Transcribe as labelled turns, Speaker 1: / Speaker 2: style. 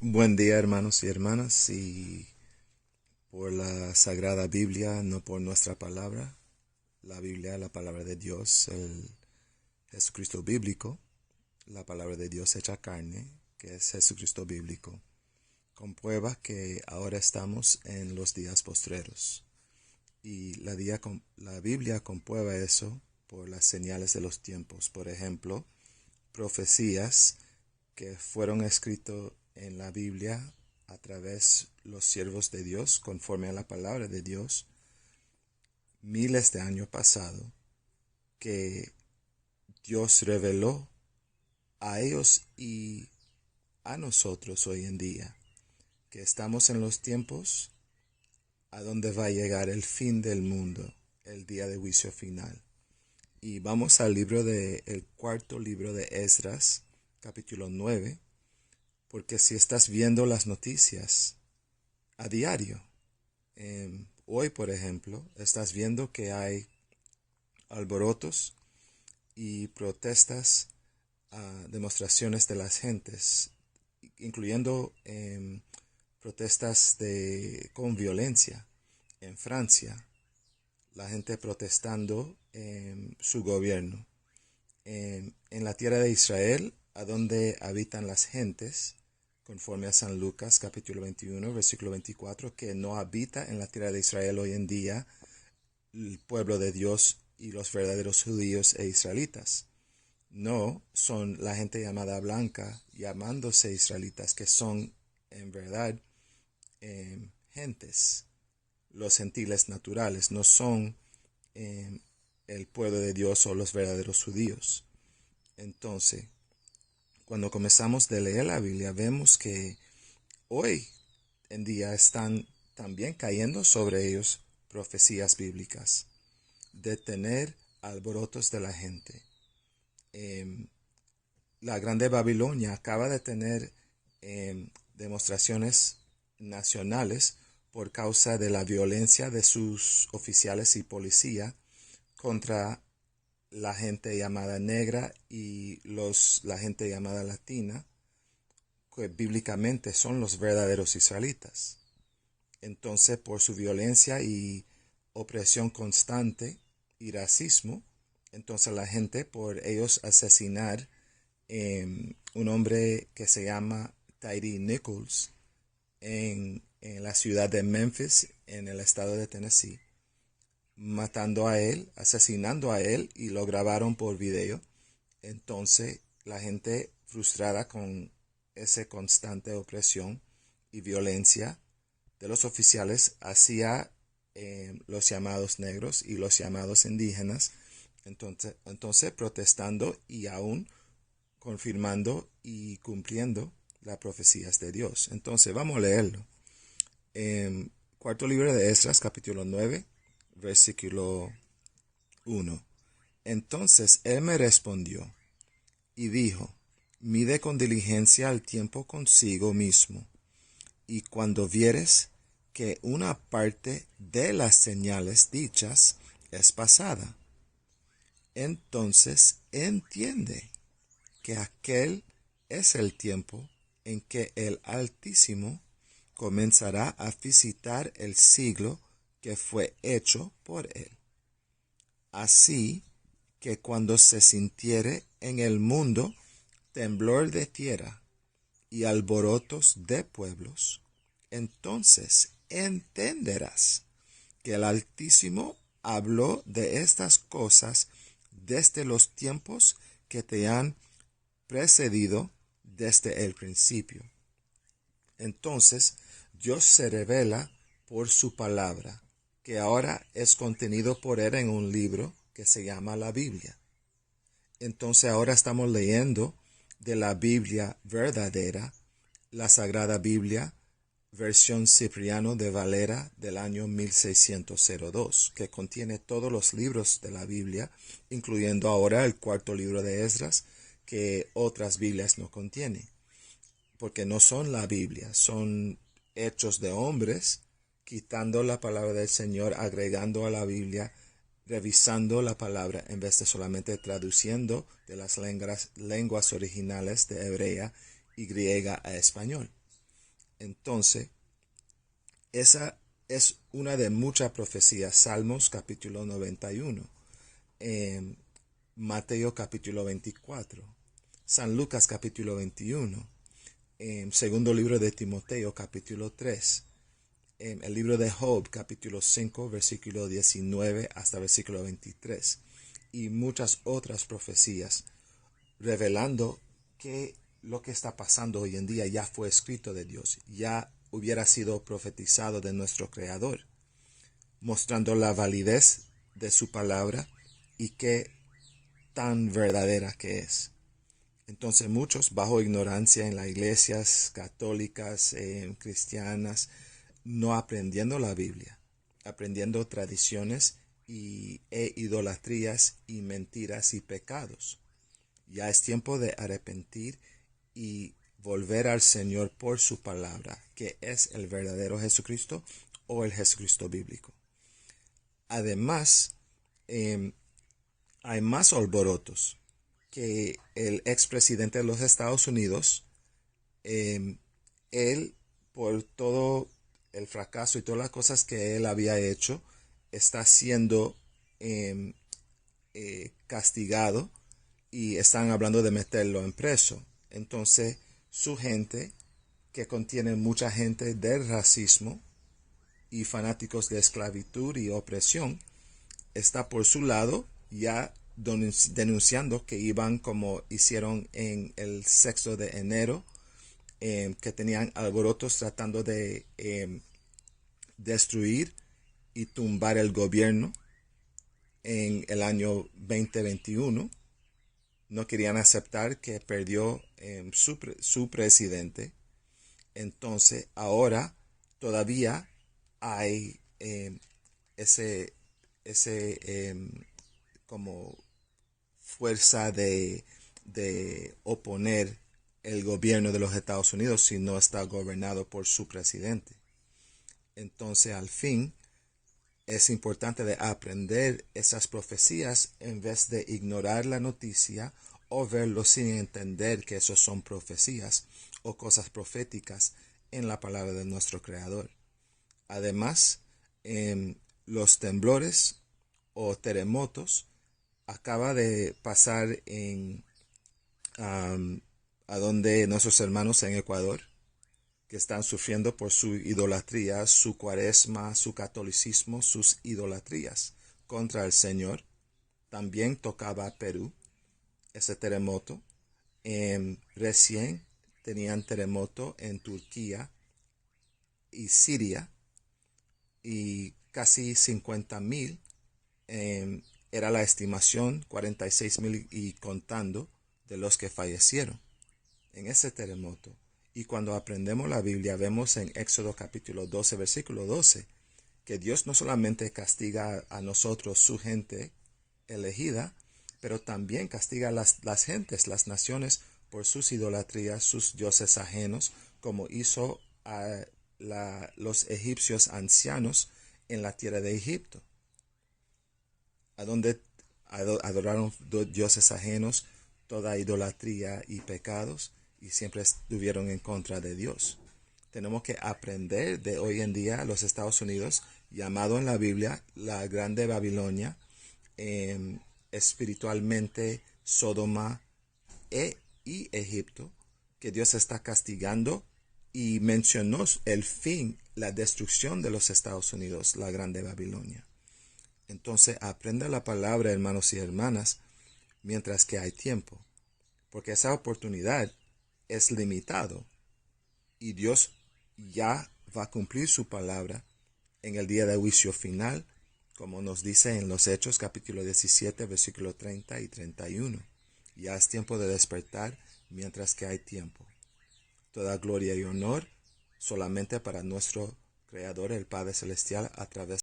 Speaker 1: Buen día, hermanos y hermanas, y por la Sagrada Biblia, no por nuestra palabra, la Biblia, la palabra de Dios, el Jesucristo bíblico, la palabra de Dios hecha carne, que es Jesucristo bíblico, comprueba que ahora estamos en los días postreros. Y la Biblia comprueba eso por las señales de los tiempos. Por ejemplo, profecías que fueron escritos en la Biblia a través los siervos de Dios, conforme a la palabra de Dios, miles de años pasados, que Dios reveló a ellos y a nosotros hoy en día, que estamos en los tiempos a donde va a llegar el fin del mundo, el día de juicio final. Y vamos al el cuarto libro de Esdras, capítulo 9, porque si estás viendo las noticias a diario, hoy por ejemplo, estás viendo que hay alborotos y protestas, demostraciones de las gentes, incluyendo protestas con violencia en Francia, la gente protestando su gobierno. En la tierra de Israel, a donde habitan las gentes, conforme a San Lucas capítulo 21, versículo 24, que no habita en la tierra de Israel hoy en día el pueblo de Dios y los verdaderos judíos e israelitas. No son la gente llamada blanca, llamándose israelitas, que son en verdad gentes. Los gentiles naturales no son eh, el pueblo de Dios o los verdaderos judíos. Entonces, cuando comenzamos a leer la Biblia, vemos que hoy en día están también cayendo sobre ellos profecías bíblicas de tener alborotos de la gente. La Grande Babilonia acaba de tener demostraciones nacionales por causa de la violencia de sus oficiales y policía contra la gente llamada negra y la gente llamada latina, que bíblicamente son los verdaderos israelitas. Entonces, por su violencia y opresión constante y racismo, entonces la gente, por ellos asesinar un hombre que se llama Tyree Nichols en la ciudad de Memphis, en el estado de Tennessee, matando a él, asesinando a él, y lo grabaron por video. Entonces la gente frustrada con esa constante opresión y violencia de los oficiales hacia los llamados negros y los llamados indígenas, entonces protestando y aún confirmando y cumpliendo las profecías de Dios. Entonces vamos a leerlo. Cuarto libro de Esdras, capítulo 9, versículo 1. Entonces él me respondió y dijo: mide con diligencia el tiempo consigo mismo, y cuando vieres que una parte de las señales dichas es pasada, entonces entiende que aquel es el tiempo en que el Altísimo comenzará a visitar el siglo que fue hecho por él. Así que cuando se sintiere en el mundo temblor de tierra y alborotos de pueblos, entonces entenderás que el Altísimo habló de estas cosas desde los tiempos que te han precedido, desde el principio. Entonces Dios se revela por su palabra, que ahora es contenido por él en un libro que se llama la Biblia. Entonces ahora estamos leyendo de la Biblia verdadera, la Sagrada Biblia, versión Cipriano de Valera del año 1602, que contiene todos los libros de la Biblia, incluyendo ahora el cuarto libro de Esdras, que otras Biblias no contienen, porque no son la Biblia, son hechos de hombres, quitando la palabra del Señor, agregando a la Biblia, revisando la palabra en vez de solamente traduciendo de las lenguas originales de hebrea y griega a español. Entonces, esa es una de muchas profecías. Salmos capítulo 91, Mateo capítulo 24, San Lucas capítulo 21, segundo libro de Timoteo capítulo 3, el libro de Job capítulo 5 versículo 19 hasta versículo 23 y muchas otras profecías revelando que lo que está pasando hoy en día ya fue escrito de Dios, ya hubiera sido profetizado de nuestro Creador, mostrando la validez de su palabra y qué tan verdadera que es. Entonces muchos, bajo ignorancia en las iglesias católicas, cristianas, no aprendiendo la Biblia, aprendiendo tradiciones e idolatrías y mentiras y pecados. Ya es tiempo de arrepentir y volver al Señor por su palabra, que es el verdadero Jesucristo o el Jesucristo bíblico. Además, hay más alborotos que el expresidente de los Estados Unidos, él, por todo el fracaso y todas las cosas que él había hecho, está siendo castigado y están hablando de meterlo en preso. Entonces, su gente, que contiene mucha gente del racismo y fanáticos de esclavitud y opresión, está por su lado ya denunciando que iban como hicieron en el 6 de enero, que tenían alborotos tratando de destruir y tumbar el gobierno en el año 2021. No querían aceptar que perdió su presidente. Entonces ahora todavía hay ese como fuerza de oponer el gobierno de los Estados Unidos si no está gobernado por su presidente. Entonces al fin es importante de aprender esas profecías en vez de ignorar la noticia o verlo sin entender que esos son profecías o cosas proféticas en la palabra de nuestro Creador. Además, los temblores o terremotos acaba de pasar a donde nuestros hermanos en Ecuador, que están sufriendo por su idolatría, su cuaresma, su catolicismo, sus idolatrías contra el Señor. También tocaba Perú ese terremoto. Recién tenían terremoto en Turquía y Siria y casi 50,000 era la estimación, 46,000 y contando de los que fallecieron en ese terremoto. Y cuando aprendemos la Biblia, vemos en Éxodo capítulo 12, versículo 12, que Dios no solamente castiga a nosotros, su gente elegida, pero también castiga a las gentes, las naciones, por sus idolatrías, sus dioses ajenos, como hizo a los egipcios ancianos en la tierra de Egipto, a donde adoraron dioses ajenos, toda idolatría y pecados, y siempre estuvieron en contra de Dios. Tenemos que aprender de hoy en día los Estados Unidos, llamado en la Biblia la Grande Babilonia, espiritualmente Sodoma y Egipto, que Dios está castigando, y mencionó el fin, la destrucción de los Estados Unidos, la Grande Babilonia. Entonces aprenda la palabra, hermanos y hermanas, mientras que hay tiempo, porque esa oportunidad es limitado y Dios ya va a cumplir su palabra en el día de juicio final, como nos dice en los Hechos capítulo 17, versículo 30 y 31. Ya es tiempo de despertar mientras que hay tiempo. Toda gloria y honor solamente para nuestro Creador, el Padre Celestial, a través